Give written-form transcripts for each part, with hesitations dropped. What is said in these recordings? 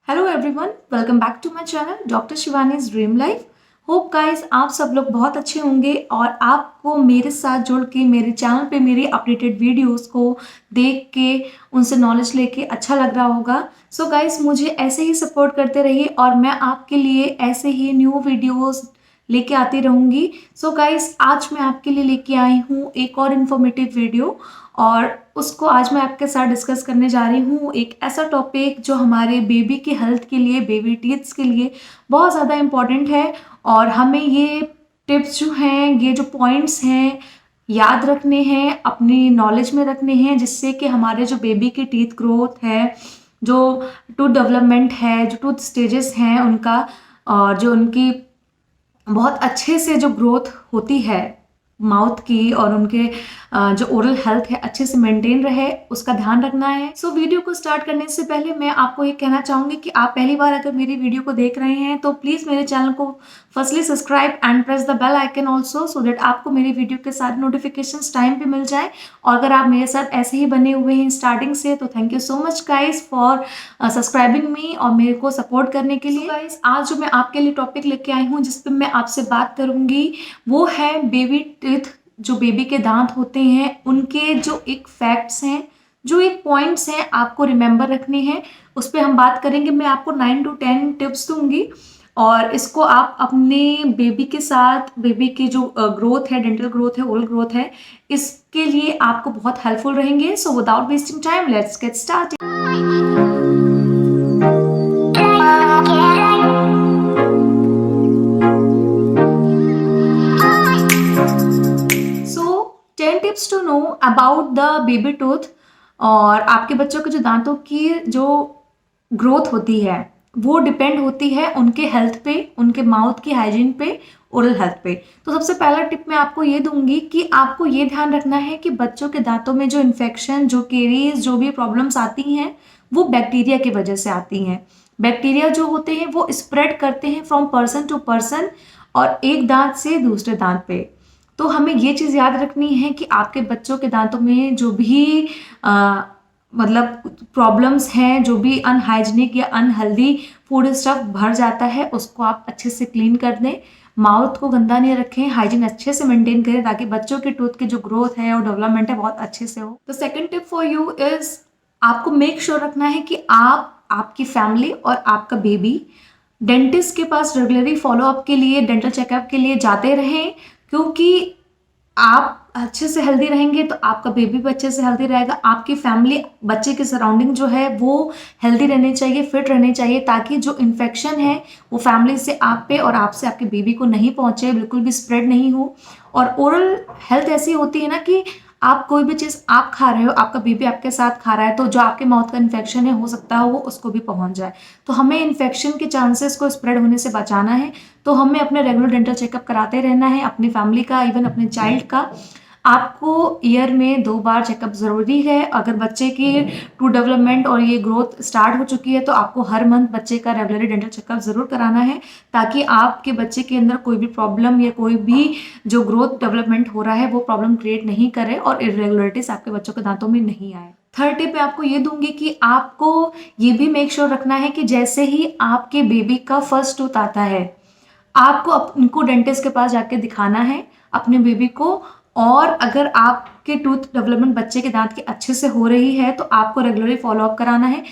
Hello everyone, welcome back to my channel doctor Shivani's dream life. Hope guys आप सब लोग बहुत अच्छे होंगे और आपको मेरे साथ जुड़ के मेरे चैनल पे मेरी अपडेटेड वीडियोस को देख के उनसे नॉलेज लेके अच्छा लग रहा होगा। सो गाइस मुझे ऐसे ही सपोर्ट करते रहिए और मैं आपके लिए ऐसे ही न्यू वीडियोस लेके आती रहूँगी। सो गाइस आज मैं आपके लिए लेके आई हूँ एक और इन्फॉर्मेटिव वीडियो और उसको आज मैं आपके साथ डिस्कस करने जा रही हूँ। एक ऐसा टॉपिक जो हमारे बेबी के हेल्थ के लिए, बेबी टीथ्स के लिए बहुत ज़्यादा इम्पॉर्टेंट है और हमें ये टिप्स जो हैं, ये जो पॉइंट्स हैं याद रखने हैं, अपनी नॉलेज में रखने हैं, जिससे कि हमारे जो बेबी की टीथ ग्रोथ है, जो टूथ डेवलपमेंट है, जो टूथ स्टेजेस हैं उनका, और जो उनकी बहुत अच्छे से जो ग्रोथ होती है माउथ की और उनके जो ओरल हेल्थ है अच्छे से मेंटेन रहे, उसका ध्यान रखना है। सो वीडियो को स्टार्ट करने से पहले मैं आपको ये कहना चाहूँगी कि आप पहली बार अगर मेरी वीडियो को देख रहे हैं तो प्लीज़ मेरे चैनल को firstly subscribe and press the bell icon also, so that आपको मेरी वीडियो के साथ नोटिफिकेशन टाइम पे मिल जाए। और अगर आप मेरे साथ ऐसे ही बने हुए हैं स्टार्टिंग से तो thank you so much guys for subscribing मी और मेरे को सपोर्ट करने के लिए। गाइज आज जो मैं आपके लिए टॉपिक लेके आई हूँ जिस पर मैं आपसे बात करूँगी वो है बेबी टीथ। जो बेबी के दांत होते हैं उनके जो एक फैक्ट्स हैं, जो एक पॉइंट्स हैं आपको रिमेंबर रखने हैं, उस पर हम बात करेंगे। मैं आपको 9 to 10 टिप्स दूंगी और इसको आप अपने बेबी के साथ, बेबी की जो ग्रोथ है, डेंटल ग्रोथ है, ओरल ग्रोथ है, इसके लिए आपको बहुत हेल्पफुल रहेंगे। So without wasting time let's get started. So 10 tips to know about the baby tooth. और आपके बच्चों के जो दांतों की जो ग्रोथ होती है वो डिपेंड होती है उनके हेल्थ पे, उनके माउथ की हाइजीन पे, ओरल हेल्थ पे। तो सबसे पहला टिप मैं आपको ये दूंगी कि आपको ये ध्यान रखना है कि बच्चों के दांतों में जो इन्फेक्शन, जो केरीज, जो भी प्रॉब्लम्स आती हैं वो बैक्टीरिया की वजह से आती हैं। बैक्टीरिया जो होते हैं वो स्प्रेड करते हैं फ्रॉम पर्सन टू पर्सन और एक दांत से दूसरे दांत पे। तो हमें ये चीज़ याद रखनी है कि आपके बच्चों के दांतों में जो भी मतलब प्रॉब्लम्स हैं, जो भी अनहाइजीनिक या अनहेल्दी फूड स्टफ भर जाता है, उसको आप अच्छे से क्लीन कर दें। माउथ को गंदा नहीं रखें, हाइजीन अच्छे से मेंटेन करें ताकि बच्चों के टूथ की जो ग्रोथ है और डेवलपमेंट है बहुत अच्छे से हो। तो second tip for you is आपको मेक श्योर रखना है कि आप, आपकी फैमिली और आपका बेबी डेंटिस्ट के पास रेगुलरली फॉलोअप के लिए, डेंटल चेकअप के लिए जाते रहें, क्योंकि आप अच्छे से हेल्दी रहेंगे तो आपका बेबी भी अच्छे से हेल्दी रहेगा। आपकी फैमिली, बच्चे की सराउंडिंग जो है वो हेल्दी रहनी चाहिए, फिट रहनी चाहिए, ताकि जो इन्फेक्शन है वो फैमिली से आप पे और आपसे आपके बेबी को नहीं पहुंचे, बिल्कुल भी स्प्रेड नहीं हो। और ओरल हेल्थ ऐसी होती है ना कि आप कोई भी चीज़ आप खा रहे हो, आपका बेबी आपके साथ खा रहा है, तो जो आपके माउथ का इन्फेक्शन है हो सकता है वो उसको भी पहुंच जाए। तो हमें इन्फेक्शन के चांसेस को स्प्रेड होने से बचाना है। तो हमें अपने रेगुलर डेंटल चेकअप कराते रहना है, अपनी फैमिली का, इवन अपने चाइल्ड का। आपको ईयर में 2 बार चेकअप ज़रूरी है। अगर बच्चे की टू डेवलपमेंट और ये ग्रोथ स्टार्ट हो चुकी है तो आपको हर मंथ बच्चे का रेगुलरली डेंटल चेकअप ज़रूर कराना है, ताकि आपके बच्चे के अंदर कोई भी प्रॉब्लम या कोई भी जो ग्रोथ डेवलपमेंट हो रहा है वो प्रॉब्लम क्रिएट नहीं करे और इरेगुलरिटीज आपके बच्चों के दांतों में नहीं आए। थर्ड टिप मैं आपको ये दूंगी कि आपको ये भी मेक श्योर रखना है कि जैसे ही आपके बेबी का फर्स्ट टूथ आता है, आपको उनको डेंटिस्ट के पास जाके दिखाना है अपने बेबी को। और अगर आपके टूथ डेवलपमेंट बच्चे के दांत की अच्छे से हो रही है तो आपको रेगुलरली फॉलोअप कराना है।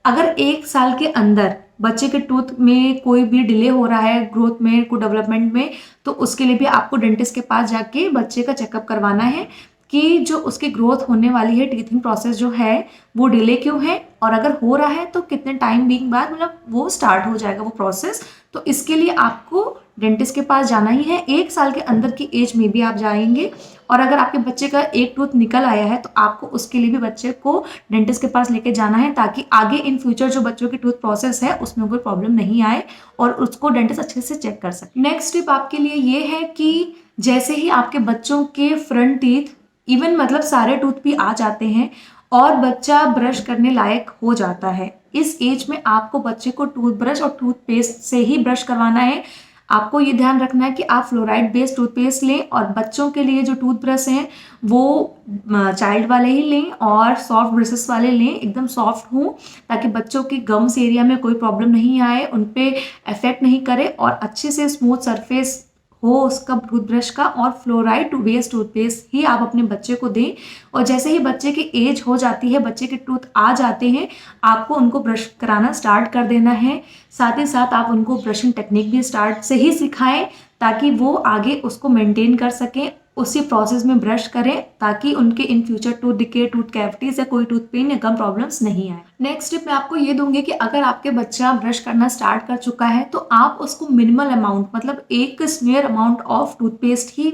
अगर 1 साल के अंदर बच्चे के टूथ में कोई भी डिले हो रहा है ग्रोथ में, को डेवलपमेंट में, तो उसके लिए भी आपको डेंटिस्ट के पास जाके बच्चे का चेकअप करवाना है कि जो उसकी ग्रोथ होने वाली है, टीथिंग प्रोसेस जो है वो डिले क्यों है, और अगर हो रहा है तो कितने टाइम बीइंग बाद मतलब वो स्टार्ट हो जाएगा वो प्रोसेस। तो इसके लिए आपको डेंटिस्ट के पास जाना ही है। 1 साल के अंदर की एज में भी आप जाएंगे। और अगर आपके बच्चे का एक टूथ निकल आया है तो आपको उसके लिए भी बच्चे को डेंटिस्ट के पास लेके जाना है, ताकि आगे इन फ्यूचर जो बच्चों की टूथ प्रोसेस है उसमें कोई प्रॉब्लम नहीं आए और उसको डेंटिस्ट अच्छे से चेक कर सके। नेक्स्ट टिप आपके लिए ये है कि जैसे ही आपके बच्चों के फ्रंट टीथ, इवन मतलब सारे टूथ भी आ जाते हैं और बच्चा ब्रश करने लायक हो जाता है, इस एज में आपको बच्चे को टूथब्रश और टूथपेस्ट से ही ब्रश करवाना है। आपको ये ध्यान रखना है कि आप फ्लोराइड बेस्ड टूथपेस्ट लें, और बच्चों के लिए जो टूथब्रश हैं वो चाइल्ड वाले ही लें और सॉफ्ट ब्रशेस वाले लें, एकदम सॉफ्ट हों, ताकि बच्चों के गम्स एरिया में कोई प्रॉब्लम नहीं आए, उन पे इफेक्ट नहीं करे, और अच्छे से स्मूथ सरफेस हो उसका टूथब्रश का। और फ्लोराइड बेस्ड टूथपेस्ट ही आप अपने बच्चे को दें। और जैसे ही बच्चे की एज हो जाती है, बच्चे के टूथ आ जाते हैं, आपको उनको ब्रश कराना स्टार्ट कर देना है। साथ ही साथ आप उनको ब्रशिंग टेक्निक भी स्टार्ट से ही सिखाएं, ताकि वो आगे उसको मेंटेन कर सकें, उसी प्रोसेस में ब्रश करें, ताकि उनके in future tooth decay, tooth cavities या कोई टूथ पेन या गम प्रॉब्लम्स नहीं आए। नेक्स्ट टिप मैं आपको ये दूंगी कि अगर आपके बच्चा ब्रश करना स्टार्ट कर चुका है तो आप उसको मिनिमल अमाउंट, मतलब एक smear amount of toothpaste he,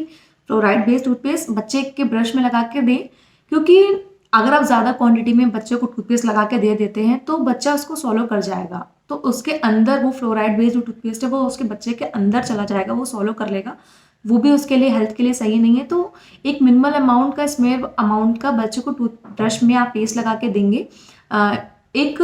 fluoride based toothpaste बच्चे के ब्रश में लगा के दें। क्योंकि अगर आप ज़्यादा क्वांटिटी में बच्चे को टूथपेस्ट लगा के दे देते हैं तो बच्चा उसको सॉलो कर जाएगा, तो उसके अंदर वो फ्लोराइड बेस्ड जो टूथपेस्ट है वो उसके बच्चे के अंदर चला जाएगा, वो सॉलो कर लेगा, वो भी उसके लिए हेल्थ के लिए सही नहीं है। तो एक मिनिमल अमाउंट का, स्मेयर अमाउंट का बच्चे को टूथब्रश में आप पेस्ट लगा के देंगे। एक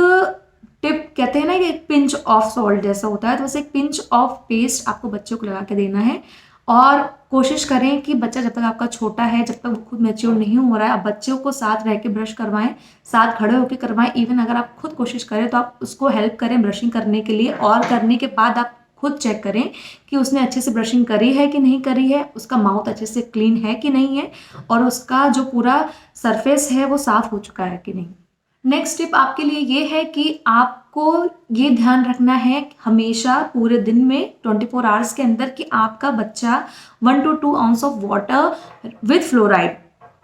टिप कहते हैं ना कि एक पिंच ऑफ सॉल्ट जैसा होता है, तो वैसे एक पिंच ऑफ पेस्ट आपको बच्चों को लगा के देना है। और कोशिश करें कि बच्चा जब तक आपका छोटा है, जब तक वो खुद मैच्योर नहीं हो रहा है, आप बच्चों को साथ रह के ब्रश करवाएं, साथ खड़े होकर करवाएं। इवन अगर आप खुद कोशिश करें तो आप उसको हेल्प करें ब्रशिंग करने के लिए, और करने के बाद आप खुद चेक करें कि उसने अच्छे से ब्रशिंग करी है कि नहीं करी है, उसका माउथ अच्छे से क्लीन है कि नहीं है, और उसका जो पूरा सरफेस है वो साफ हो चुका है कि नहीं। नेक्स्ट टिप आपके लिए ये है कि आपको ये ध्यान रखना है हमेशा पूरे दिन में 24 आवर्स के अंदर कि आपका बच्चा 1 to 2 ounce of water with fluoride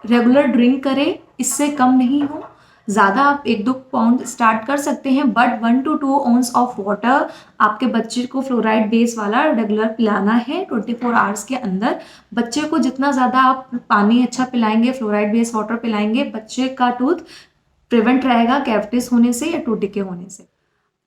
regular drink करे, इससे कम नहीं हो। ज़्यादा आप 1-2 पाउंड स्टार्ट कर सकते हैं, but 1 to 2 ounce of water आपके बच्चे को फ्लोराइड बेस वाला रेगुलर पिलाना है 24 आवर्स के अंदर। बच्चे को जितना ज़्यादा आप पानी अच्छा पिलाएंगे, फ्लोराइड बेस वाटर पिलाएंगे, बच्चे का टूथ प्रिवेंट रहेगा कैविटीज होने से या टूथ डिके होने से।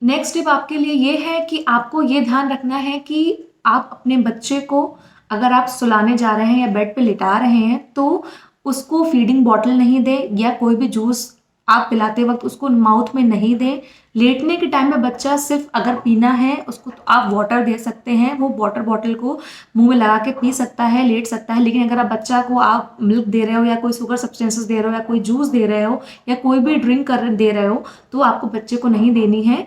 नेक्स्ट टिप आपके लिए ये है कि आपको ये ध्यान रखना है कि आप अपने बच्चे को, अगर आप सुलाने जा रहे हैं या बेड पे लिटा रहे हैं, तो उसको फीडिंग बॉटल नहीं दें, या कोई भी जूस आप पिलाते वक्त उसको माउथ में नहीं दें। लेटने के टाइम में बच्चा सिर्फ अगर पीना है उसको तो आप वाटर दे सकते हैं, वो वाटर बॉटल को मुंह में लगा के पी सकता है, लेट सकता है। लेकिन अगर आप बच्चा को आप मिल्क दे रहे हो, या कोई शुगर सब्सटेंसेस दे रहे हो, या कोई जूस दे रहे हो, या कोई भी ड्रिंक दे रहे हो, तो आपको बच्चे को नहीं देनी है।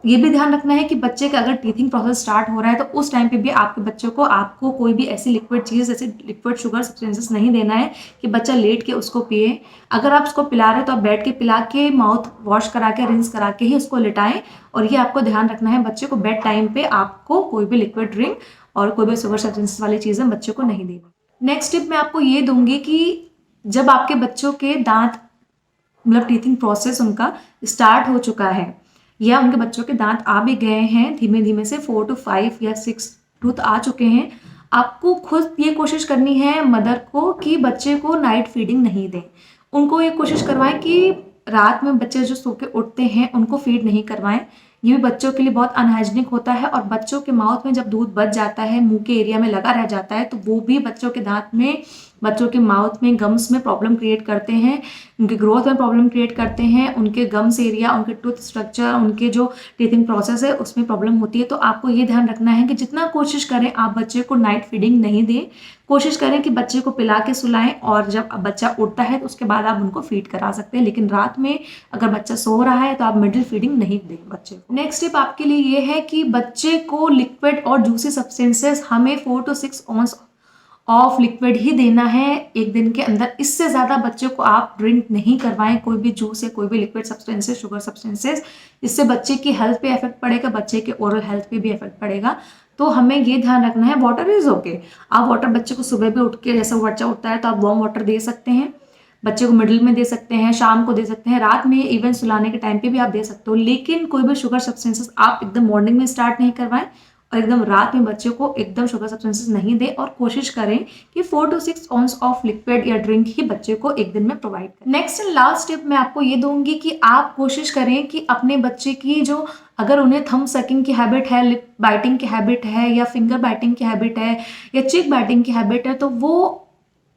ये भी ध्यान रखना है कि बच्चे का अगर टीथिंग प्रोसेस स्टार्ट हो रहा है तो उस टाइम पे भी आपके बच्चों को, आपको कोई भी ऐसी लिक्विड चीज़, जैसे लिक्विड शुगर सब्सटेंसेस नहीं देना है कि बच्चा लेट के उसको पिए। अगर आप उसको पिला रहे हो तो आप बैठ के पिला के, माउथ वॉश करा के, रिंस करा के ही उसको लिटाएं। और ये आपको ध्यान रखना है, बच्चे को बेड टाइम पे आपको कोई भी लिक्विड ड्रिंक और कोई भी शुगर सब्सटेंसेस वाली चीज़ें बच्चे को नहीं देनी। नेक्स्ट टिप मैं आपको ये दूंगी कि जब आपके बच्चों के दांत, मतलब टीथिंग प्रोसेस उनका स्टार्ट हो चुका है, या उनके बच्चों के दांत आ भी गए हैं धीमे धीमे से, 4 to 5 या 6 टूथ आ चुके हैं, आपको खुद ये कोशिश करनी है मदर को कि बच्चे को नाइट फीडिंग नहीं दें। उनको ये कोशिश करवाएं कि रात में बच्चे जो सो के उठते हैं उनको फीड नहीं करवाएं। ये भी बच्चों के लिए बहुत अनहाइजीनिक होता है, और बच्चों के माउथ में जब दूध बच जाता है, मुंह के एरिया में लगा रह जाता है, तो वो भी बच्चों के दांत में, बच्चों के माउथ में, गम्स में प्रॉब्लम क्रिएट करते हैं, उनके ग्रोथ में प्रॉब्लम क्रिएट करते हैं, उनके गम्स एरिया, उनके टूथ स्ट्रक्चर, उनके जो टीथिंग प्रोसेस है उसमें प्रॉब्लम होती है। तो आपको ये ध्यान रखना है कि जितना कोशिश करें आप बच्चे को नाइट फीडिंग नहीं दें, कोशिश करें कि बच्चे को पिला के सुलाएं, और जब बच्चा उठता है तो उसके बाद आप उनको फीड करा सकते हैं। लेकिन रात में अगर बच्चा सो रहा है तो आप मिडिल फीडिंग नहीं दें बच्चे को। नेक्स्ट टिप आपके लिए ये है कि बच्चे को लिक्विड और जूसी सब्सटेंसेस हमें 4 to 6 ounce ऑफ लिक्विड ही देना है एक दिन के अंदर। इससे ज़्यादा बच्चे को आप ड्रिंक नहीं करवाएं, कोई भी जूस या कोई भी लिक्विड सब्सटेंसेस, शुगर सब्सटेंसेस। इससे बच्चे की हेल्थ पे इफेक्ट पड़ेगा, बच्चे के ओरल हेल्थ पे भी इफेक्ट पड़ेगा। तो हमें ये ध्यान रखना है, वाटर इज ओके। आप वाटर बच्चे को सुबह भी उठ के, जैसे बच्चा उठता है तो आप वार्म वाटर दे सकते हैं, बच्चे को मिडिल में दे सकते हैं, शाम को दे सकते हैं, रात में, इवन सुलाने के टाइम पे भी आप दे सकते हो। लेकिन कोई भी शुगर सब्सटेंसेस आप एकदम मॉर्निंग में स्टार्ट नहीं करवाएं, और एकदम रात में बच्चे को एकदम शुगर सब्सटेंसेस नहीं दें। और कोशिश करें कि 4 to 6 ounce ऑफ लिक्विड या ड्रिंक ही बच्चे को एक दिन में प्रोवाइड करें। नेक्स्ट एंड लास्ट टिप मैं आपको ये दूंगी कि आप कोशिश करें कि अपने बच्चे की जो, अगर उन्हें थंब सकिंग की हैबिट है, लिप बाइटिंग की हैबिट है, या फिंगर बाइटिंग की हैबिट है, या चिक बाइटिंग की हैबिट है, तो वो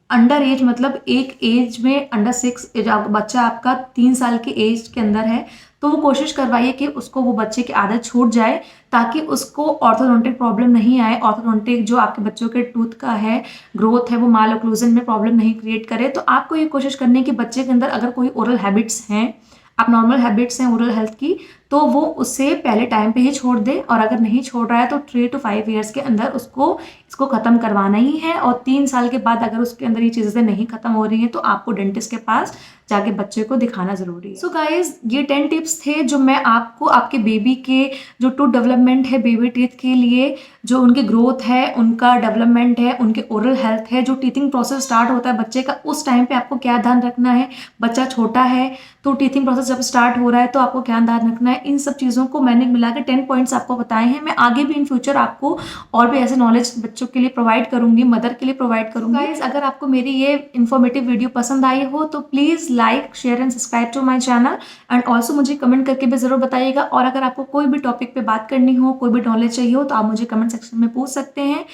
अंडर एज, मतलब एक एज में अंडर 6 बच्चा आपका 3 साल के एज के अंदर है, तो वो कोशिश करवाइए कि उसको वो बच्चे की आदत छूट जाए, ताकि उसको ऑर्थोडोंटिक प्रॉब्लम नहीं आए। ऑर्थोडोंटिक जो आपके बच्चों के टूथ का है ग्रोथ है वो माल ओक्लूजन में प्रॉब्लम नहीं क्रिएट करे। तो आपको ये कोशिश करनी है कि बच्चे के अंदर अगर कोई ओरल हैबिट्स हैं, आप नॉर्मल हैबिट्स हैं ओरल हेल्थ की, तो वो उससे पहले टाइम पे ही छोड़ दे। और अगर नहीं छोड़ रहा है तो 3 to 5 ईयर्स के अंदर उसको इसको ख़त्म करवाना ही है। और 3 साल के बाद अगर उसके अंदर ये चीज़ें नहीं ख़त्म हो रही हैं तो आपको डेंटिस्ट के पास जाके बच्चे को दिखाना ज़रूरी है। सो गाइज, ये 10 टिप्स थे जो मैं आपको आपके बेबी के जो टूथ डेवलपमेंट है, बेबी टीथ के लिए जो उनकी ग्रोथ है, उनका डेवलपमेंट है, उनके ओरल हेल्थ है, जो टीथिंग प्रोसेस स्टार्ट होता है बच्चे का, उस टाइम पे आपको क्या ध्यान रखना है। बच्चा छोटा है तो टीथिंग प्रोसेस जब स्टार्ट हो रहा है तो आपको क्या ध्यान रखना है। इन सब चीज़ों को मैंने मिला के 10 पॉइंट्स आपको बताए हैं। मैं आगे भी इन फ्यूचर आपको और भी ऐसे नॉलेज बच्चों के लिए प्रोवाइड करूंगी, मदर के लिए प्रोवाइड करूंगी। गाइस, अगर आपको मेरी ये इन्फॉर्मेटिव वीडियो पसंद आई हो तो please like, share and subscribe to my channel. And also मुझे कमेंट करके भी ज़रूर बताइएगा। और अगर आपको कोई भी टॉपिक पे बात करनी हो, कोई भी नॉलेज चाहिए हो, तो आप मुझे कमेंट सेक्शन में पूछ सकते हैं।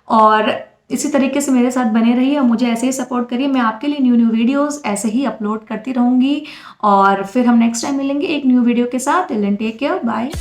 और इसी तरीके से मेरे साथ बने रहिए और मुझे ऐसे ही सपोर्ट करिए। मैं आपके लिए न्यू वीडियोस ऐसे ही अपलोड करती रहूँगी। और फिर हम नेक्स्ट टाइम मिलेंगे एक न्यू वीडियो के साथ। Till then take care, bye.